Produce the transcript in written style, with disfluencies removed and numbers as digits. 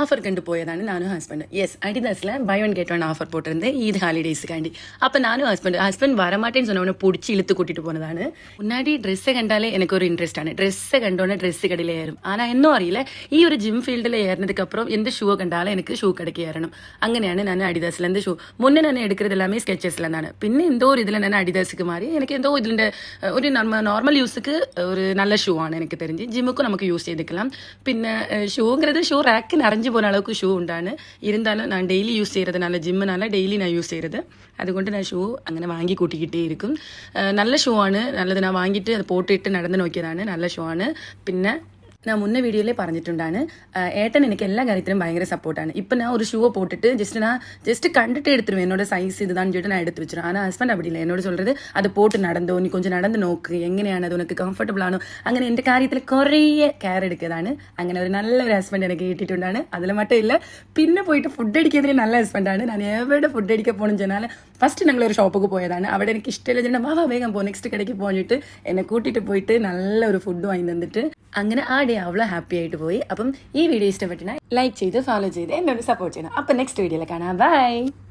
Offer கண்டு போயதானு நானும் ஹஸ்பண்ட் அடிதாஸில் buy one get one offer போட்டிருந்தேன் ஈத் ஹாலிடேஸுக்காண்டி. அப்போ நானும் ஹஸ்பண்ட் வரமாட்டேன்னு சொன்னவனை பிடிச்சி இழுத்து கூட்டிட்டு போனதானு. முன்னாடி ட்ரெஸ்ஸை கண்டாலே எனக்கு ஒரு இன்ட்ரெஸ்ட் ആണ്. ட்ரெஸ்ஸை கண்டோன்னே ட்ரெஸ்ஸு கடையில் ஏறுം. ஆனால் இன்னுം അറിയില്ല ഈ ഒരു ജിം ഫീൽഡിൽ ഏറിനதுக்கப்புறம் எந்த ஷூவை கண்டாலும் எனக்கு ஷூ கடைக்கு ஏறணும். അങ്ങനെയാണ് ഞാൻ അഡിദാസിലെന്ത് ഷൂ മുന്നേ ഞാൻ എടുക്കുന്നത് എല്ലാമേ സ്കെച്ചസിലെന്നാണ്. പിന്നെ എന്തോ ഒരു ഇതിൽ ഞാൻ അഡിദാസിക്ക് മാറി. എനിക്ക് എന്തോ ഇതിൻ്റെ ഒരു നോർമൽ യൂஸுக்கு ஒரு நல்ல ஷூ ആണ് எனக்கு தெரிஞ்சு. ஜிம்முக்கும் நமக்கு யூஸ் செய்துக்கலாம். പിന്നെ ஷூங்கிறது ஷூ ரேக்கு நிறைஞ்சு போன அளவுக்கு ஷூ உண்டாണ്. இருந்தாலும் நான் டெய்லி யூஸ் செய்கிறதுனால ஜிம்முனால டெய்லி நான் யூஸ் செய்கிறது. അതുകൊണ്ട് நான் ஷூ അങ്ങനെ വാങ്ങി കൂട്ടിക്കിട്ടേ ഇരിക്കും. നല്ല ഷൂ ആണ്, നല്ലത്. ഞാൻ വാങ്ങിയിട്ട് അത് പോട്ടിട്ട് നടന്ന് നോക്കിയതാണ്. നല്ല ഷൂ ആണ്. പിന്നെ நான் முன்ன வீடியோலே പറഞ്ഞിട്ടുണ്ടാണ് ഏട്ടൻ എനിക്ക് എല്ലാ കാര്യത്തിലും ഭയങ്കര സപ്പോർട്ടാണ്. ഇപ്പം ഞാൻ ഒരു ஷூவை போட்டுட்டு ஜஸ்ட் கண்டுட்டு எடுத்துருவேன். என்னோட சைஸ் இதுதான் சொல்லிட்டு நான் எடுத்து வச்சிருவேன். ஆனால் ஹஸ்பண்ட் அப்படி இல்லை. என்னோட சொல்றது அது போட்டு நடந்தோ, நீ கொஞ்சம் நடந்து നോക്ക്, എങ്ങനെയാണ് അത് ഉനക്ക് കംഫർട്ടബിൾ ആണോ, അങ്ങനെ എൻ്റെ കാര്യത്തിൽ കുറേ കെയർ എടുക്കുന്നതാണ്. അങ്ങനെ ഒരു നല്ലൊരു ഹസ്ബൻഡ് എനിക്ക് കിട്ടിയിട്ടുണ്ടാണ്. അതിൽ മറ്റും ഇല്ല. പിന്നെ പോയിട്ട് ഫുഡ് അടിക്കുന്നതിൽ നല്ല ഹസ്ബൻഡാണ്. ഞാൻ എവിടെ ഫുഡ് അടിക്കാൻ പോകണം ചെന്നാൽ ഫസ്റ്റ് ഞങ്ങളൊരു ഷോപ്പൊക്കെ പോയതാണ്. അവിടെ എനിക്ക് ഇഷ്ടമില്ല, വാ വേഗം പോകും, നെക്സ്റ്റ് കടയ്ക്ക് പോയിട്ട് എന്നെ കൂട്ടിയിട്ട് പോയിട്ട് നല്ലൊരു ഫുഡ് വാങ്ങി തന്നിട്ട് അങ്ങനെ ആ ഡേ അവള് ഹാപ്പി ആയിട്ട് പോയി. അപ്പം ഈ വീഡിയോ ഇഷ്ടപ്പെട്ടിനാ ലൈക്ക് ചെയ്ത് ഫോളോ ചെയ്ത് എന്നോട് സപ്പോർട്ട് ചെയ്യണം. അപ്പം നെക്സ്റ്റ് വീഡിയോയിൽ കാണാം. ബൈ.